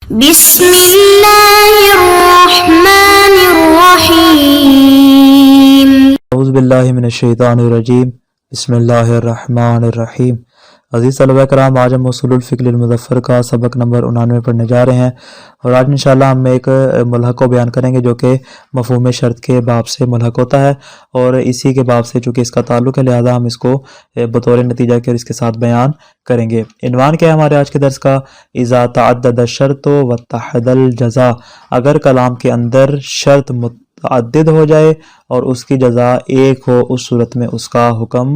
بسم اللہ الرحمن الرحیم۔ اعوذ باللہ من الشیطان الرجیم، بسم اللہ الرحمن الرحیم۔ عزیز طلبہ کرام، آج ہم اصول الفقہ للمظفر کا سبق نمبر 99 پڑھنے جا رہے ہیں، اور آج انشاءاللہ ہم ایک ملحق کو بیان کریں گے جو کہ مفہوم شرط کے باب سے ملحق ہوتا ہے، اور اسی کے باب سے چونکہ اس کا تعلق ہے لہذا ہم اس کو بطور نتیجہ کے اور اس کے ساتھ بیان کریں گے۔ عنوان کیا ہے ہمارے آج کے درس کا؟ اذا تعدد الشرط واتحد الجزاء، اگر کلام کے اندر شرط متعدد ہو جائے اور اس کی جزا ایک ہو، اس صورت میں اس کا حکم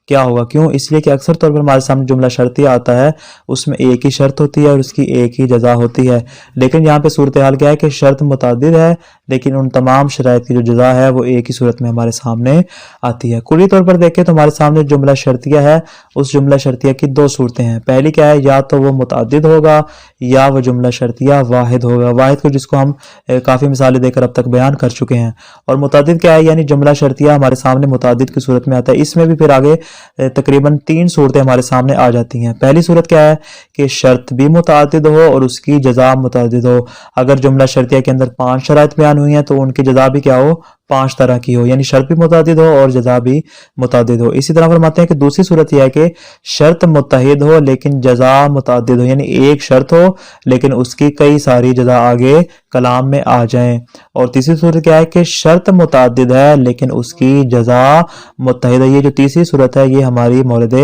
کیا ہوگا؟ کیوں؟ اس لیے کہ اکثر طور پر ہمارے سامنے جملہ شرطیہ آتا ہے، اس میں ایک ہی شرط ہوتی ہے اور اس کی ایک ہی جزا ہوتی ہے، لیکن یہاں پہ صورتحال کیا ہے کہ شرط متعدد ہے لیکن ان تمام شرائط کی جو جزا ہے وہ ایک ہی صورت میں ہمارے سامنے آتی ہے۔ کلی طور پر دیکھیں تو ہمارے سامنے جملہ شرطیہ ہے، اس جملہ شرطیہ کی دو صورتیں ہیں۔ پہلی کیا ہے؟ یا تو وہ متعدد ہوگا یا وہ جملہ شرطیہ واحد ہوگا۔ واحد کو جس کو ہم کافی مثالیں دے کر اب تک بیان کر چکے ہیں، اور متعدد کیا ہے؟ یعنی جملہ شرطیہ ہمارے سامنے متعدد کی صورت میں آتا ہے۔ اس میں بھی پھر آگے تقریباً 3 صورتیں ہمارے سامنے آ جاتی ہیں۔ پہلی صورت کیا ہے کہ شرط بھی متعدد ہو اور اس کی جزا متعدد ہو۔ اگر جملہ شرطیہ کے اندر 5 شرائط بیان ہوئی ہیں تو ان کی جزا بھی کیا ہو؟ 5 طرح کی ہو، یعنی شرط بھی متعدد ہو اور جزا بھی متعدد ہو۔ اسی طرح فرماتے ہیں کہ دوسری صورت یہ ہے کہ شرط متحد ہو لیکن جزا متعدد ہو، یعنی ایک شرط ہو لیکن اس کی کئی ساری جزا آگے کلام میں آ جائیں۔ اور تیسری صورت کیا ہے کہ شرط متعدد ہے لیکن اس کی جزا متحد ہے۔ یہ جو تیسری صورت ہے یہ ہماری مورد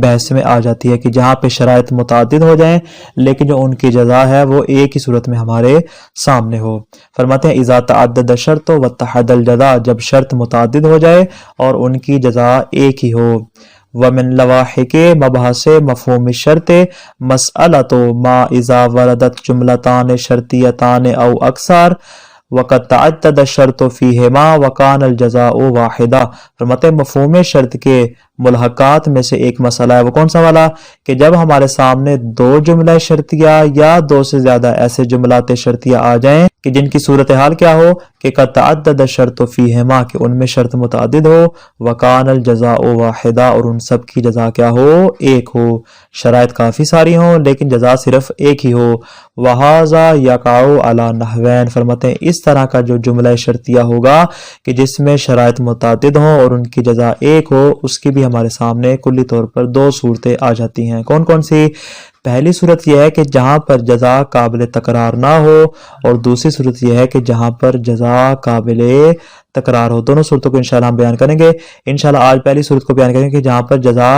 بحث میں آ جاتی ہے کہ جہاں پہ شرائط متعدد ہو جائیں لیکن جو ان کی جزا ہے وہ ایک ہی صورت میں ہمارے سامنے ہو۔ فرماتے ہیں اذا تعدد الشرط واتحد الجزاء، جب شرط متعدد ہو جائے اور ان کی جزا ایک ہی ہو۔ ومن لواحق مبحث مفہوم الشرط مسئلۃ ما اذا وردت جملتان شرطیتان او اکثر وقد تعدد الشرط فیہما وکان الجزاء واحدہ۔ فرماتے ہیں مفہوم شرط کے ملحقات میں سے ایک مسئلہ ہے، وہ کون سا والا؟ کہ جب ہمارے سامنے 2 جملہ شرطیہ یا 2 سے زیادہ ایسے جملات شرطیہ آ جائیں کہ جن کی صورتحال کیا ہو کہ قد تعدد الشرط فیہما، کہ ان میں شرط متعدد ہو، وکان الجزاء واحدہ، اور ان سب کی جزا کیا ہو؟ ایک ہو۔ شرائط کافی ساری ہوں لیکن جزا صرف ایک ہی ہو۔ وہذا یقع علی نحوین، فرماتے ہیں اس طرح کا جو جملہ شرطیہ ہوگا کہ جس میں شرائط متعدد ہوں اور ان کی جزا ایک ہو، اس کی بھی ہمارے سامنے کلی طور پر 2 صورتیں آ جاتی ہیں۔ کون کون سی؟ پہلی صورت یہ ہے کہ جہاں پر جزا قابل تکرار نہ ہو، اور دوسری صورت یہ ہے کہ جہاں پر جزا قابل تکرار ہو۔ دونوں صورتوں کو انشاءاللہ ہم بیان کریں گے۔ انشاءاللہ آج پہلی صورت کو بیان کریں گے کہ جہاں پر جزا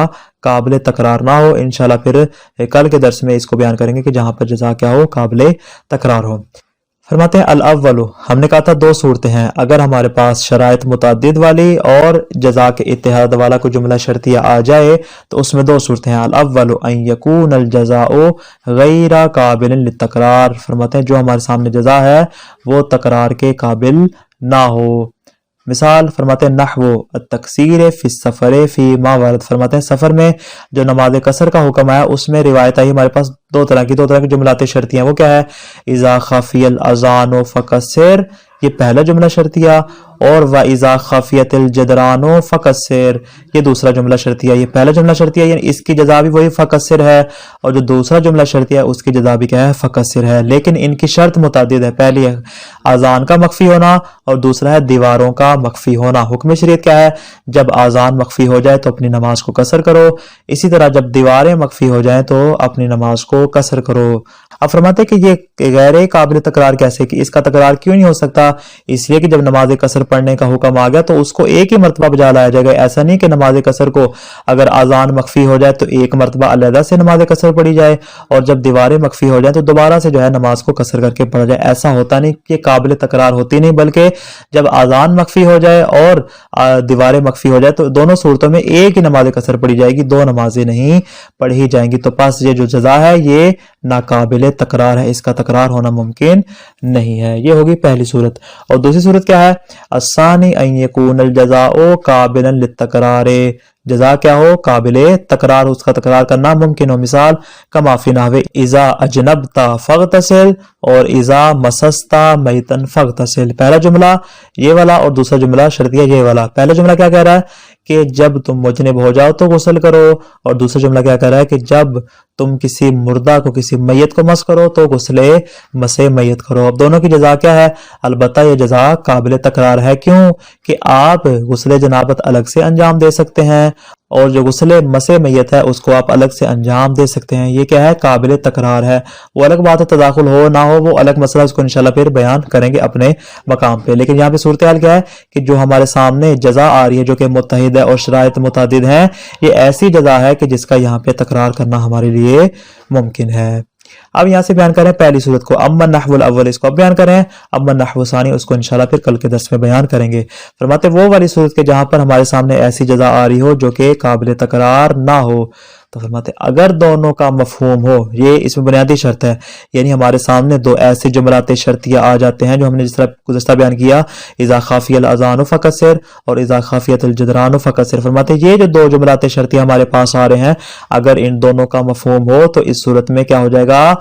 قابل تکرار نہ ہو، انشاءاللہ پھر کل کے درس میں اس کو بیان کریں گے کہ جہاں پر جزا کیا ہو؟ قابل تکرار ہو۔ فرماتے ہیں الاول، ہم نے کہا تھا 2 صورتیں ہیں، اگر ہمارے پاس شرائط متعدد والی اور جزا کے اتحاد والا کوئی جملہ شرطیہ آ جائے تو اس میں 2 صورتیں ہیں۔ الاول ان یکون الجزاء غیر قابل للتکرار، فرماتے ہیں جو ہمارے سامنے جزا ہے وہ تکرار کے قابل نہ ہو۔ مثال فرماتے ہیں نحو التکسیر فی السفر فی ما ورد، فرماتے ہیں سفر میں جو نماز قصر کا حکم ہے اس میں روایت آئی ہمارے پاس 2 طرح کی جملات شرطیہ ہیں۔ وہ کیا ہے؟ اذا خفی الاذان فکسر، یہ پہلا جملہ شرطیہ، اور وَإِذَا خَفِيَتِ الْجَدْرَانُ فَكَسِّرْ، یہ دوسرا جملہ شرطیہ۔ یہ پہلا جملہ شرطیہ یعنی اس کی جزا بھی وہی فکسر ہے، اور جو دوسرا جملہ شرطیہ ہے اس کی جزا بھی کیا ہے؟ فکسر ہے، لیکن ان کی شرط متعدد ہے۔ پہلی ہے اذان کا مخفی ہونا اور دوسرا ہے دیواروں کا مخفی ہونا۔ حکم شریعت کیا ہے؟ جب اذان مخفی ہو جائے تو اپنی نماز کو قصر کرو، اسی طرح جب دیواریں مخفی ہو جائیں تو اپنی نماز کو قصر کرو۔ اب فرماتے کہ یہ غیر قابل تکرار کیسے، کہ اس کا تکرار کیوں نہیں ہو سکتا؟ اس لیے کہ جب نماز قصر پڑھنے کا حکم آ گیا تو اس کو ایک ہی مرتبہ بجا لایا جائے گا۔ ایسا نہیں کہ نماز قصر کو اگر اذان مخفی ہو جائے تو ایک مرتبہ علیحدہ سے نماز قصر پڑھی جائے اور جب دیواریں مخفی ہو جائیں تو دوبارہ سے جو ہے نماز کو قصر کر کے پڑھا جائے۔ ایسا ہوتا نہیں، کہ قابل تکرار ہوتی نہیں، بلکہ جب اذان مخفی ہو جائے اور دیواریں مخفی ہو جائے تو دونوں صورتوں میں ایک ہی نماز قصر پڑھی جائے گی، 2 نمازیں نہیں پڑھی جائیں گی۔ تو پس یہ جو جزا ہے یہ ناقابل تکرار ہے، اس کا تکرار ہونا ممکن نہیں ہے۔ یہ ہوگی پہلی صورت۔ اور دوسری صورت کیا ہے؟ الثانی ان یکون الجزاء قابلا للتکرار، جزا کیا ہو؟ قابل تکرار، اس کا تکرار کرنا ممکن ہو. مثال کما فی نحو اذا اجنبتا فاغتسل اور اذا مسستا میتن فاغتسل. پہلا جملہ یہ والا اور دوسرا جملہ شرطیہ یہ والا. پہلا جملہ کیا کہہ رہا ہے کہ جب تم مجنب ہو جاؤ تو غسل کرو، اور دوسرا جملہ کیا کہہ رہا ہے کہ جب تم کسی مردہ کو، کسی میت کو مس کرو تو غسل مس میت کرو. اب دونوں کی جزا کیا ہے؟ البتہ یہ جزا قابل تکرار ہے. کیوں؟ کہ آپ غسل جنابت الگ سے انجام دے سکتے ہیں اور جو غسل مس میت ہے اس کو آپ الگ سے انجام دے سکتے ہیں. یہ کیا ہے؟ قابل تکرار ہے. وہ الگ بات ہے تداخل ہو نہ ہو، وہ الگ مسئلہ، اس کو انشاءاللہ پھر بیان کریں گے اپنے مقام پہ. لیکن یہاں پہ صورتحال کیا ہے کہ جو ہمارے سامنے جزا آ رہی ہے جو کہ متحد ہے اور شرائط متعدد ہیں، یہ ایسی جزا ہے کہ جس کا یہاں پہ تکرار کرنا ہمارے لیے ممکن ہے. اب یہاں سے بیان کریں پہلی صورت کو، اما النحو الاول، اس کو اب بیان کریں. اما النحو ثانی، اس کو انشاءاللہ پھر کل کے درس میں بیان کریں گے. فرماتے وہ والی صورت کے جہاں پر ہمارے سامنے ایسی جزا آ رہی ہو جو کہ قابل تکرار نہ ہو. تو فرماتے اگر دونوں کا مفہوم ہو، یہ اس میں بنیادی شرط ہے. یعنی ہمارے سامنے دو ایسے جملات شرطیہ آ جاتے ہیں جو ہم نے جس طرح گزشتہ بیان کیا، اذا خافی الاذان فکسر اور اذا خافیت الجدران فکسر. فرماتے یہ جو دو جملات شرطیہ ہمارے پاس آ رہے ہیں، اگر ان دونوں کا مفہوم ہو تو اس صورت میں کیا ہو جائے گا؟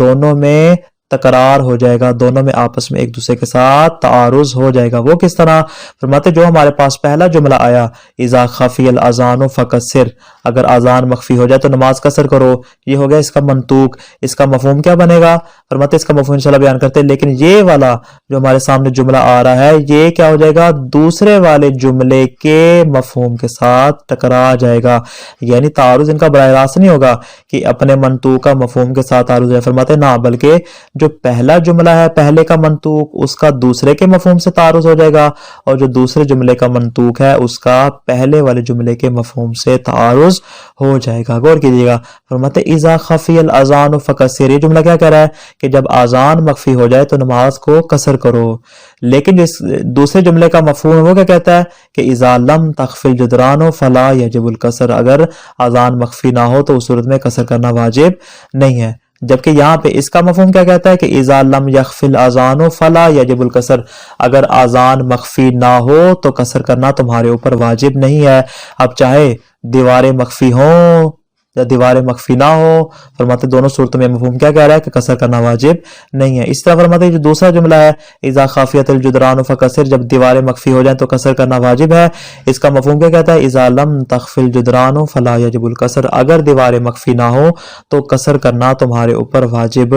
دونوں میں تکرار ہو جائے گا، دونوں میں آپس میں ایک دوسرے کے ساتھ تعارض ہو جائے گا. وہ کس طرح؟ فرماتے جو ہمارے پاس پہلا جملہ آیا اذا خفی الاذان فکسر، اگر اذان مخفی ہو جائے تو نماز قصر کرو، یہ ہو گیا اس کا منطوق. اس کا مفہوم کیا بنے گا؟ فرماتے اس کا مفہوم انشاءاللہ بیان کرتے ہیں. لیکن یہ والا جو ہمارے سامنے جملہ آ رہا ہے یہ کیا ہو جائے گا؟ دوسرے والے جملے کے مفہوم کے ساتھ ٹکرا جائے گا. یعنی تعارض ان کا براہ راست نہیں ہوگا کہ اپنے منطوق کا مفہوم کے ساتھ تعارض ہے. فرماتے نہ، بلکہ جو پہلا جملہ ہے پہلے کا منطوق اس کا دوسرے کے مفہوم سے تعارض ہو جائے گا، اور جو دوسرے جملے کا منطوق ہے اس کا پہلے والے جملے کے مفہوم سے تعارض ہو جائے گا. غور کیجیے گا. فرماتے اذا خفی الاذان فکسر، یہ جملہ کیا کہہ رہا ہے کہ جب اذان مخفی ہو جائے تو نماز کو قصر کرو. لیکن اس دوسرے جملے کا مفہوم وہ کیا کہتا ہے کہ اذا لم تخفی الجدران فلا یجب القصر، اگر اذان مخفی نہ ہو تو اس صورت میں قصر کرنا واجب نہیں ہے. جبکہ یہاں پہ اس کا مفہوم کیا کہتا ہے کہ اذا لم یخفی الاذان فلا یجب القصر، اگر اذان مخفی نہ ہو تو قصر کرنا تمہارے اوپر واجب نہیں ہے. اب چاہے دیواریں مخفی ہوں یا دیواریں مخفی نہ ہو، فرماتے دونوں صورتوں میں مفہوم کیا کہہ رہا ہے کہ قصر کرنا واجب نہیں ہے. اس طرح فرماتے جو دوسرا جملہ ہے اذا خافیت الجدران فقصر، جب دیواریں مخفی ہو جائیں تو قصر کرنا واجب ہے. اس کا مفہوم کیا کہتا ہے؟ اذا لم تخفی الجدران فلا یجب القصر، اگر دیواریں مخفی نہ ہو تو قصر کرنا تمہارے اوپر واجب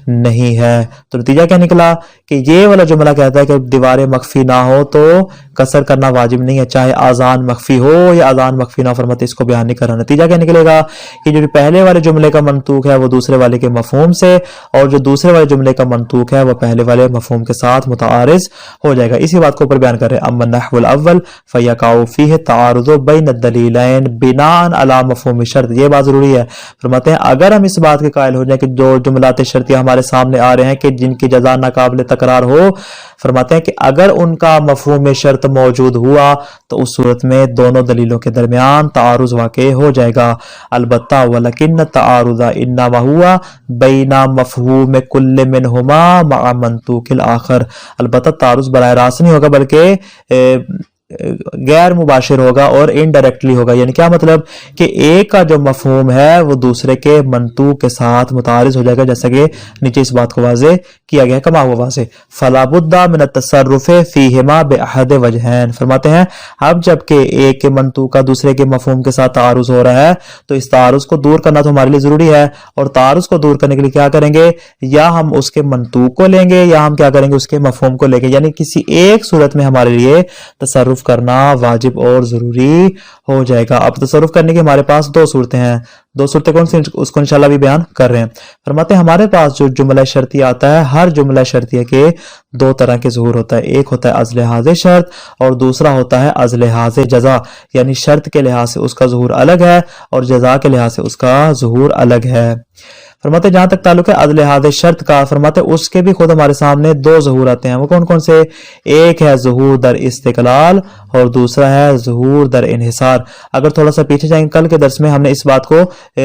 نہیں ہے. تو نتیجہ کیا نکلا کہ یہ والا جملہ کہتا ہے کہ دیواریں مخفی نہ ہو تو قصر کرنا واجب نہیں ہے، چاہے اذان مخفی ہو یا اذان مخفی نہ. فرماتے اس کو بیان نہیں کر رہا. نتیجہ کیا نکلے گا کہ جو پہلے والے جملے کا منطوق ہے وہ دوسرے والے کے مفہوم سے، اور جو دوسرے والے جملے کا منطوق ہے وہ پہلے والے مفہوم کے ساتھ متعارض ہو جائے گا. اسی بات کو اوپر بیان کر رہے ہیں. اما النحو الاول فیقع فیہ تعارض بین الدلیلین بناء علی مفہوم شرط. یہ بات ضروری ہے. فرماتے ہیں اگر ہم اس بات کے قائل ہو جائیں کہ جو جملات شرطیہ ہمارے سامنے آ رہے ہیں کہ جن کی جزا ناقابل تکرار ہو، فرماتے ہیں کہ اگر ان کا مفہوم شرط موجود ہوا تو اس صورت میں دونوں دلیلوں کے درمیان تعارض واقع ہو جائے گا. البتہ ولکن تعارض انما ہوا بین مفہوم کل منہما مع منطوق الاخر. البتہ تعارض براہ راست نہیں ہوگا بلکہ غیر مباشر ہوگا اور انڈائریکٹلی ہوگا. یعنی کیا مطلب کہ ایک کا جو مفہوم ہے وہ دوسرے کے منطوق کے ساتھ متعارض ہو جائے گا، جیسا کہ نیچے اس بات کو واضح کیا گیا. کما ہوا واضح فلا بد من التصرف فیہما باحد وجہین. فرماتے ہیں اب جب کہ ایک کے منطوق کا دوسرے کے مفہوم کے ساتھ تعارض ہو رہا ہے تو اس تعارض کو دور کرنا تو ہمارے لیے ضروری ہے. اور تعارض کو دور کرنے کے لیے کیا کریں گے؟ یا ہم اس کے منطوق کو لیں گے یا ہم کیا کریں گے؟ اس کے مفہوم کو لیں گے. یعنی کسی ایک صورت میں ہمارے لیے تصرف کرنا واجب اور ضروری ہو جائے گا. اب تصرف کرنے کے ہمارے پاس دو صورتیں ہیں. دو صورتیں کون سی؟ اس کو انشاءاللہ بھی بیان کر رہے ہیں. فرماتے ہیں ہمارے پاس جو جملہ شرطیہ آتا ہے، ہر جملہ شرطیہ کے دو طرح کے ظہور ہوتا ہے. ایک ہوتا ہے از لحاظ شرط اور دوسرا ہوتا ہے از لحاظ جزا. یعنی شرط کے لحاظ سے اس کا ظہور الگ ہے اور جزا کے لحاظ سے اس کا ظہور الگ ہے. فرماتے جہاں تک تعلق ہے عدل حاضر شرط کا، فرماتے اس کے بھی خود ہمارے سامنے دو ظہور آتے ہیں. وہ کون کون سے؟ ایک ہے ظہور در استقلال اور دوسرا ہے ظہور در انحصار. اگر تھوڑا سا پیچھے جائیں، کل کے درس میں ہم نے اس بات کو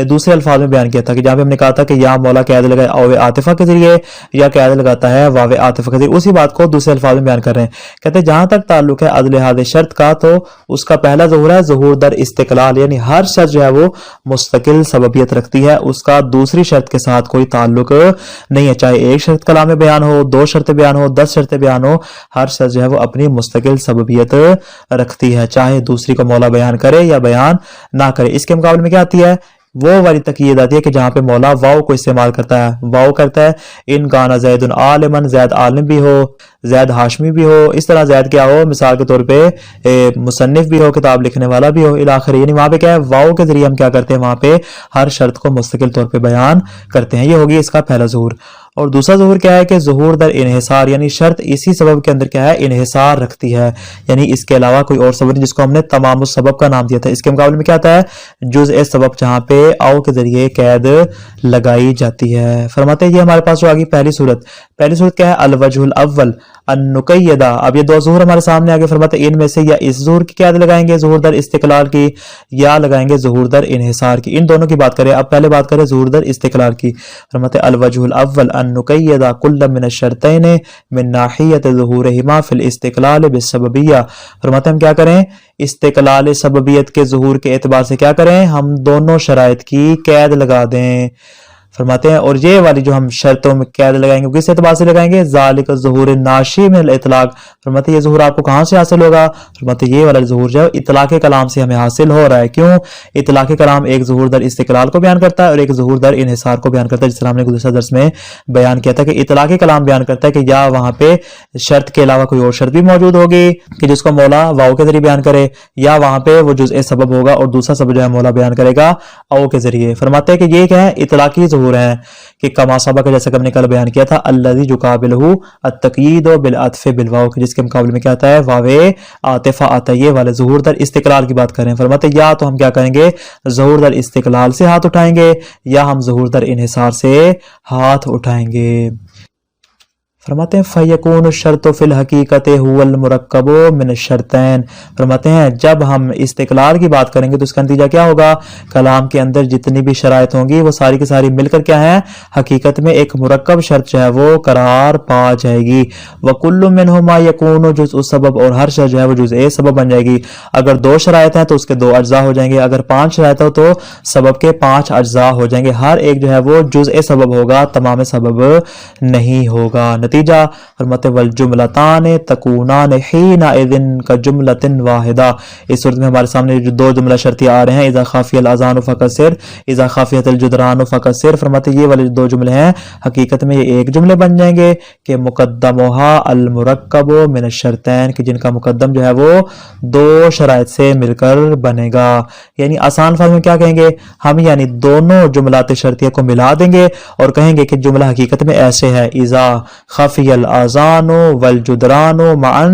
دوسرے الفاظ میں بیان کیا تھا کہ جہاں پہ ہم نے کہا تھا کہ یا مولا قید لگائے او عاطفہ کے ذریعے یا قید لگاتا ہے واو عاطفہ کے ذریعے، اسی بات کو دوسرے الفاظ میں بیان کر رہے ہیں. کہتے ہیں جہاں تک تعلق ہے عدل حاضر شرط کا تو اس کا پہلا ظہور ہے ظہور در استقلال، یعنی ہر شرط جو ہے وہ مستقل سببیت رکھتی ہے، اس کا دوسری شرط کے ساتھ کوئی تعلق نہیں ہے. چاہے ایک شرط کلام میں بیان ہو، دو شرطیں بیان ہو، 10 شرطیں بیان ہو، ہر شرط جو ہے وہ اپنی مستقل سببیت رکھتی ہے، چاہے دوسری کو مولا بیان کرے یا بیان نہ کرے. اس کے مقابلے میں کیا آتی ہے؟ وہ والی تقیید آتی ہے کہ جہاں پہ مولا واو کو استعمال کرتا ہے. واو کرتا ہے ان کانا زید عالمن، زید عالم بھی ہو، زید ہاشمی بھی ہو، اس طرح زید کیا ہو، مثال کے طور پہ مصنف بھی ہو، کتاب لکھنے والا بھی ہو الاخر. یعنی وہاں پہ کیا ہے، واو کے ذریعے ہم کیا کرتے ہیں، وہاں پہ ہر شرط کو مستقل طور پہ بیان کرتے ہیں. یہ ہوگی اس کا پہلا ظہور. اور دوسرا ظہور کیا ہے کہ ظہور در انحصار، یعنی شرط اسی سبب کے اندر کیا ہے، انحصار رکھتی ہے، یعنی اس کے علاوہ کوئی اور سبب نہیں، جس کو ہم نے تمام السبب کا نام دیا تھا. اس کے مقابلے میں کیا آتا ہے، جزء سبب، جہاں پہ او کے ذریعے قید لگائی جاتی ہے. فرماتے ہیں یہ ہمارے پاس جو آگی پہلی صورت. پہلی صورت کیا ہے، الوجہ الاول النقیدہ. اب یہ دو ظہور ہمارے سامنے آگے. فرماتے ہیں ان میں سے یا اس ظہور کی قید لگائیں گے ظہور در استقلال کی، یا لگائیں گے ظہور در انحصار کی. ان دونوں کی بات کریں. اب پہلے بات کریں ظہور در استقلال کی. فرماتے ہیں الوجہ الاول النقیدہ کل من الشرطین من ناحیت ظہورہما فی الاستقلال بالسببیہ. فرماتے ہیں ہم کیا کریں، استقلال سببیت کے ظہور کے اعتبار سے کیا کریں، ہم دونوں شرائط کی قید لگا دیں. فرماتے ہیں اور یہ والی جو ہم شرطوں میں قید لگائیں گے کس اعتبار سے لگائیں گے، ذالک الظہور الناشی من الاطلاق. فرماتے ہیں یہ ظہور آپ کو کہاں سے حاصل ہوگا، فرماتے ہیں یہ والا ظہور جو ہے اطلاق کلام سے ہمیں حاصل ہو رہا ہے. کیوں؟ اطلاق کلام ایک ظہور در استقلال کو بیان کرتا ہے اور ایک ظہور در انحصار کو بیان کرتا ہے، جس طرح ہم نے گزشتہ درس میں بیان کیا تھا کہ اطلاق کلام بیان کرتا ہے کہ یا وہاں پہ شرط کے علاوہ کوئی اور شرط بھی موجود ہوگی کہ جس کو مولا واو کے ذریعے بیان کرے، یا وہاں پہ وہ جزء سبب ہوگا اور دوسرا سبب جو ہے مولا بیان کرے گا او کے ذریعے. فرماتے ہیں کہ یہ کیا ہے، اطلاقی ظہور ہیں کہ کما سبق جیسا کہ ہم نے کل بیان کیا تھا الذی یقابلہ التقیید بالعطف بالواو، جس کے مقابلے میں کیا آتا ہے، واو عاطفہ آتا ہے. یہ والے ظہور در استقلال کی بات کریں. فرماتے ہیں یا تو ہم کیا کریں گے، ظہور در استقلال سے ہاتھ اٹھائیں گے یا ہم ظہور در انحصار سے ہاتھ اٹھائیں گے. فرماتے ہیں فَيَكُونُ الشَّرْطُ فِي الْحَقِيقَةِ هُوَ الْمُرَكَّبُ مِنَ الشَّرْطَيْنِ. فرماتے ہیں جب ہم استقلال کی بات کریں گے تو اس کا نتیجہ کیا ہوگا، کلام کے اندر جتنی بھی شرائط ہوں گی وہ ساری کی ساری مل کر کیا ہے، حقیقت میں ایک مرکب شرط جو ہے وہ قرار پا جائے گی. وَكُلُّ مِنْهُمَا يَكُونُ جُزْءُ السَّبَب، اور ہر شرط جو ہے وہ جزء سبب بن جائے گی. اگر 2 شرائط ہیں تو اس کے 2 اجزاء ہو جائیں گے، اگر 5 شرائط ہو تو سبب کے 5 اجزاء ہو جائیں گے. ہر ایک جو ہے وہ جزء سبب ہوگا، تمام سبب نہیں ہوگا. نتیجہ فرماتے والجملتان تکونان حینئذ کجملۃ واحدہ. اس صورت میں ہمارے سامنے جو 2 جملہ شرطیہ آ رہے ہیں، اذا خافی الاذان فکسر، اذا خافیت الجدران فکسر. فرماتے یہ والے 2 جملے ہیں حقیقت میں یہ ایک جملے بن جائیں گے کہ مقدمھا المرکب من الشرطین، کہ جن کا مقدم جو ہے وہ 2 شرائط سے مل کر بنے گا. یعنی آسان الفاظ میں کیا کہیں گے ہم، یعنی دونوں جملات شرطیہ کو ملا دیں گے اور کہیں گے کہ جملہ حقیقت میں ایسے ہے، اذا خفی الاذان والجدران معا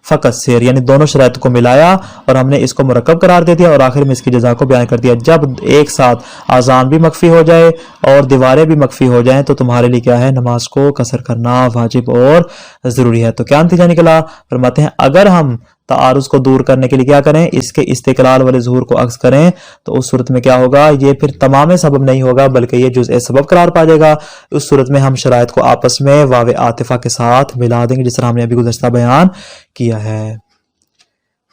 فکسر، یعنی دونوں شرائط کو ملایا اور ہم نے اس کو مرکب قرار دے دیا اور آخر میں اس کی جزا کو بیان کر دیا. جب ایک ساتھ اذان بھی مخفی ہو جائے اور دیواریں بھی مخفی ہو جائیں تو تمہارے لیے کیا ہے، نماز کو قصر کرنا واجب اور ضروری ہے. تو کیا نتیجہ نکلا، فرماتے ہیں اگر ہم تعارض کو دور کرنے کے لیے کیا کریں، اس کے استقلال والے ظہور کو عکس کریں تو اس صورت میں کیا ہوگا، یہ پھر تمام سبب نہیں ہوگا بلکہ یہ جزء سبب قرار پا جائے گا. اس صورت میں ہم شرائط کو آپس میں واو عاطفہ کے ساتھ ملا دیں گے، جس طرح ہم نے ابھی گزشتہ بیان کیا ہے.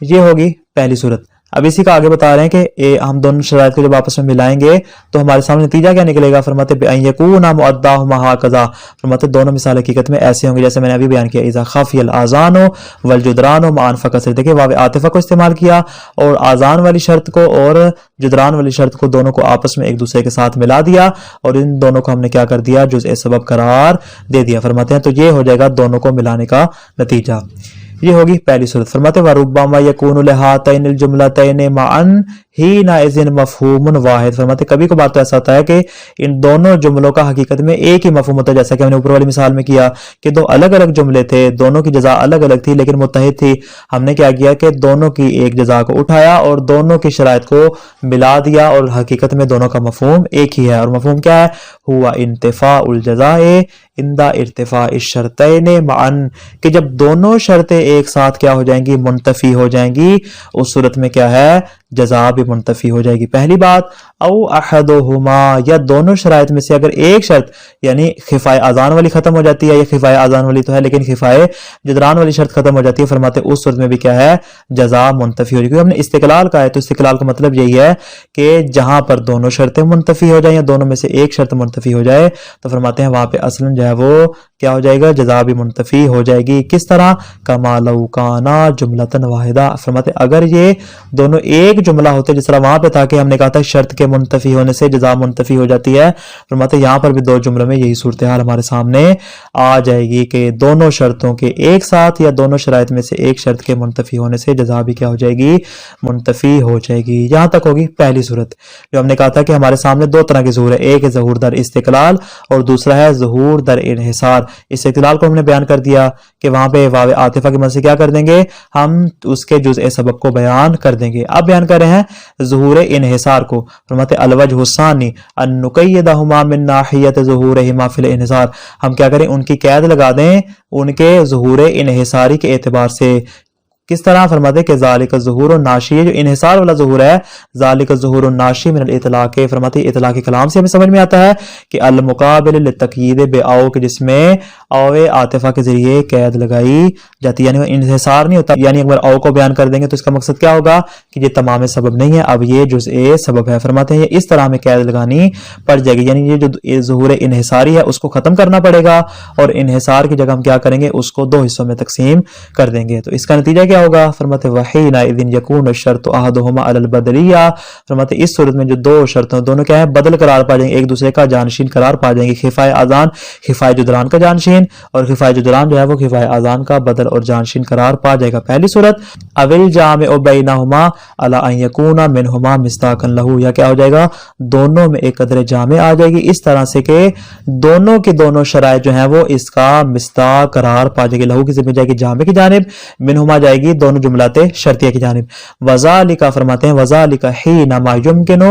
یہ ہوگی پہلی صورت. اب اسی کا آگے بتا رہے ہیں کہ ہم دونوں شرائط کو جب آپس میں ملائیں گے تو ہمارے سامنے نتیجہ کیا نکلے گا. فرماتے بأن یکون مؤداہما ہکذا. فرماتے دونوں مثال حقیقت میں ایسے ہوں گے جیسے میں نے ابھی بیان کیا، اذا خفی الاذان والجدران معا فکسر. دیکھیں واو عاطفہ کو استعمال کیا اور آذان والی شرط کو اور جدران والی شرط کو دونوں کو آپس میں ایک دوسرے کے ساتھ ملا دیا اور ان دونوں کو ہم نے کیا کر دیا، جزء سبب قرار دے دیا. فرماتے ہیں تو یہ ہو جائے گا دونوں کو ملانے کا نتیجہ. یہ ہوگی پہلی صورت. فرماتے وَرُبَّمَا يَكُونُ لِهَاتَيْنِ الْجُمْلَتَيْنِ مَعًا حِينَئِذٍ مَفْهُومٌ واحد. فرماتے کبھی کبھار تو ایسا ہوتا ہے کہ ان دونوں جملوں کا حقیقت میں ایک ہی مفہوم ہوتا ہے, جیسا کہ ہم نے اوپر والی مثال میں کیا کہ دو الگ الگ جملے تھے, دونوں کی جزا الگ الگ تھی لیکن متحد تھی. ہم نے کیا کیا کہ دونوں کی ایک جزا کو اٹھایا اور دونوں کی شرائط کو ملا دیا, اور حقیقت میں دونوں کا مفہوم ایک ہی ہے. اور مفہوم کیا ہے؟ ہوا انتفاء الجزاء عند ارتفاع الشرطین معا, کہ جب دونوں شرطیں ایک ساتھ کیا ہو جائیں گی؟ منتفی ہو جائیں گی. اس صورت میں کیا ہے؟ جزا بھی منتفی ہو جائے گی. پہلی بات, او احدہما, یا دونوں شرائط میں سے اگر ایک شرط یعنی خفائے اذان والی ختم ہو جاتی ہے, یا خفائے اذان والی تو ہے لیکن خفائے جدران والی شرط ختم ہو جاتی ہے, فرماتے اس صورت میں بھی کیا ہے؟ جزا منتفی ہو جائے گی. کیونکہ ہم نے استقلال کا ہے تو استقلال کا مطلب یہی ہے کہ جہاں پر دونوں شرطیں منتفی ہو جائیں یا دونوں میں سے ایک شرط منتفی ہو جائے تو فرماتے ہیں وہاں پہ اصلاً جو ہے وہ کیا ہو جائے گا؟ جزا بھی منتفی ہو جائے گی. کس طرح؟ کما لو کانا جملتن واحدہ. فرماتے اگر یہ دونوں ایک جملہ ہوتے, جس طرح وہاں پہ تھا کہ ہم نے کہا تھا شرط کے منتفی ہونے سے جزا منتفی ہو جاتی ہے, فرماتے یہاں پر بھی دو جملوں میں یہی صورتحال ہمارے سامنے آ جائے گی کہ دونوں شرطوں کے ایک ساتھ یا دونوں شرائط میں سے ایک شرط کے منتفی ہونے سے جزا بھی کیا ہو جائے گی؟ منتفی ہو جائے گی. یہاں تک ہوگی پہلی صورت جو ہم نے کہا تھا کہ ہمارے سامنے دو طرح کی ظہور ہے, ایک ہے ظہور در استقلال اور دوسرا ہے ظہور در انحصار. استقلال کو ہم نے بیان کر دیا کہ وہاں پہ واو عاطفہ کی مدد سے کیا کر دیں گے؟ ہم اس کے جزء سبب کو بیان کر دیں گے. اب بیان کر رہے ہیں ظہور انحصار کو. فرماتے الوجہ الثانی ان نقیدہما من ناحیت ظہورہما فی الانحصار, ہم کیا کریں؟ ان کی قید لگا دیں ان کے ظہور انحصاری کے اعتبار سے. کس طرح؟ فرماتے کہ ذالک الظہور الناشی, جو انحصار والا ظہور ہے, ذالک الظہور الناشی من الاطلاق. فرماتے اطلاق کے کلام سے ہمیں سمجھ میں آتا ہے کہ المقابل للتقیید بآو, کہ جس میں او عاطفہ کے ذریعے قید لگائی جاتی ہے, یعنی انحصار نہیں ہوتا. یعنی اگر او کو بیان کر دیں گے تو اس کا مقصد کیا ہوگا کہ یہ تمام سبب نہیں ہے, اب یہ جزء سبب ہے. فرماتے ہیں یہ اس طرح میں قید لگانی پڑ جائے گی, یعنی یہ جو ظہور انحصاری ہے اس کو ختم کرنا پڑے گا اور انحصار کی جگہ ہم کیا کریں گے؟ اس کو دو حصوں میں تقسیم کر دیں گے. تو اس کا نتیجہ کیا ہوگا؟ فرماتے وحینئذ یکون الشرط احدہما علی البدلیہ. فرماتے اس صورت میں جو دو شرطیں دونوں کیا ہیں؟ بدل قرار پا جائیں گے, ایک دوسرے کا جانشین قرار پا جائیں گے. خفائے اذان خفائے جدران کا جانشین, اور خفائے جدران جو ہے وہ خفائے اذان کا بدل اور جانشین قرار پا جائے گا. پہلی صورت اول جامع بینہما علی ان یکون منہما مصداقا لہ, یا کیا ہو جائے گا؟ دونوں میں ایک قدر جامع آ جائے گی اس طرح سے کہ دونوں کی دونوں شرائط جو ہیں وہ اس کا مصداق قرار پا جائے گی. لہو کی ذمہ جائے گی جامع کی جانب, منہما جائے گی دونوں جملات شرطیہ کی جانب. وذالک فرماتے ہیں وذالک حینما یمکن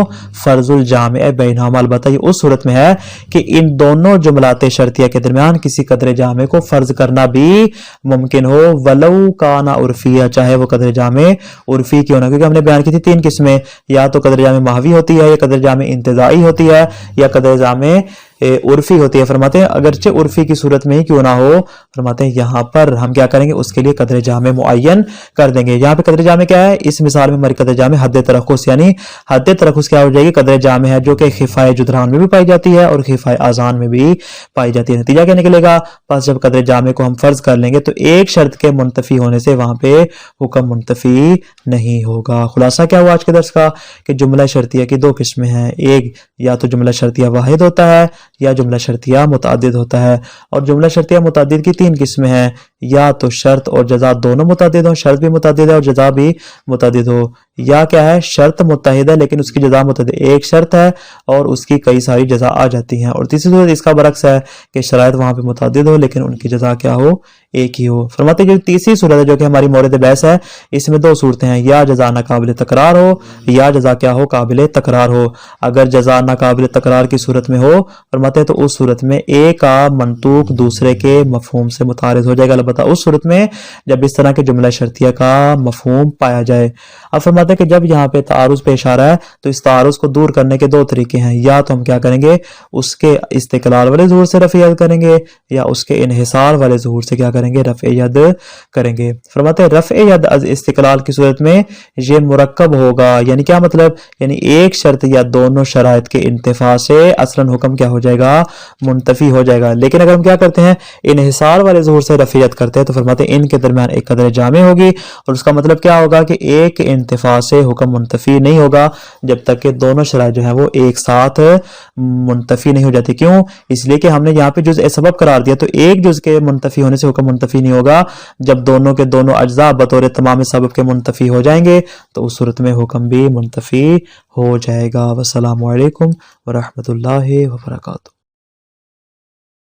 فرض الجامع بینہما, البتہ یہ اس صورت میں ہے کہ ان دونوں جملات شرطیہ کے درمیان کسی قدر جامع کو فرض کرنا بھی ممکن ہو, ولو کانا عرفیہ, چاہے وہ قدر جامع عرفی کیوں نہ. کیونکہ ہم نے بیان کی تھی تین قسمیں, یا تو قدر جامع ماہوی ہوتی ہے, یا قدر جامع انتزاعی ہوتی ہے, یا قدر جامع عرفی ہوتی ہے. فرماتے ہیں اگرچہ عرفی کی صورت میں ہی کیوں نہ ہو, فرماتے ہیں یہاں پر ہم کیا کریں گے؟ اس کے لیے قدر جامع معین کر دیں گے. یہاں پہ قدر جامع کیا ہے؟ اس مثال میں ہماری قدر جامع حد ترخص, یعنی حد ترخص کیا ہو جائے گی؟ قدر جامع ہے جو کہ خفائے جدران میں بھی پائی جاتی ہے اور خفائے اذان میں بھی پائی جاتی ہے. نتیجہ کیا نکلے گا؟ پس جب قدر جامع کو ہم فرض کر لیں گے تو ایک شرط کے منتفی ہونے سے وہاں پہ حکم منتفی نہیں ہوگا. خلاصہ کیا ہوا آج کے درس کا کہ جملہ شرطیہ کی دو قسمیں ہیں, ایک یا تو جملہ شرطیہ واحد ہوتا ہے یا جملہ شرطیہ متعدد ہوتا ہے, اور جملہ شرطیہ متعدد کی تین قسمیں ہیں, یا تو شرط اور جزا دونوں متعدد ہوں, شرط بھی متعدد ہے اور جزا بھی متعدد ہو, یا کیا ہے شرط متحد ہے لیکن اس کی جزا متعدد, ایک شرط ہے اور اس کی کئی ساری جزا آ جاتی ہیں, اور تیسری صورت اس کا برعکس ہے کہ شرائط وہاں پہ متعدد ہو لیکن ان کی جزا کیا ہو؟ ایک ہی ہو. فرماتے جو تیسری صورت ہے جو کہ ہماری مورد بحث ہے, اس میں دو صورتیں ہیں, یا جزا ناقابل تکرار ہو یا جزا کیا ہو؟ قابل تکرار ہو. اگر جزا ناقابل تکرار کی صورت میں ہو فرماتے تو اس صورت میں ایک کا منطوق دوسرے کے مفہوم سے متعارض ہو جائے گا, البتہ اس صورت میں جب اس طرح کے جملہ شرطیہ کا مفہوم پایا جائے. اب فرماتے ہیں کہ جب یہاں پہ تعارض پیش آ رہا ہے تو اس تعارض کو دور کرنے کے دو طریقے ہیں, یا تو ہم کیا کریں گے؟ اس کے استقلال والے ظہور سے رفع ید کریں گے, یا اس کے انحصار والے ظہور سے کیا کریں گے؟ رفع ید کریں گے. فرماتے ہیں رفع ید از استقلال کی صورت میں یہ مرکب ہوگا, یعنی کیا مطلب؟ یعنی ایک شرط یا دونوں شرائط کے انتفاع سے اصلاً حکم کیا ہو جائے گا؟ منتفی ہو جائے گا. لیکن اگر ہم کیا کرتے ہیں؟ انحصار والے ظہور سے رفع ید کرتے ہیں تو فرماتے ہیں ان کے درمیان ایک قدر جامع ہوگی، اور اس کا مطلب کیا ہوگا کہ ایک انتفاع سے حکم منتفی نہیں ہوگا جب تک کہ دونوں شرائط جو ہیں وہ ایک ساتھ منتفی نہیں ہو جاتی۔ کیوں؟ اس لیے کہ ہم نے یہاں پہ جزء سبب قرار دیا، تو ایک جز کے منتفی ہونے سے حکم منتفی نہیں ہوگا، جب دونوں کے دونوں اجزاء بطور تمام سبب کے منتفی ہو جائیں گے تو اس صورت میں حکم بھی منتفی ہو جائے گا۔ والسلام علیکم ورحمۃ اللہ وبرکاتہ۔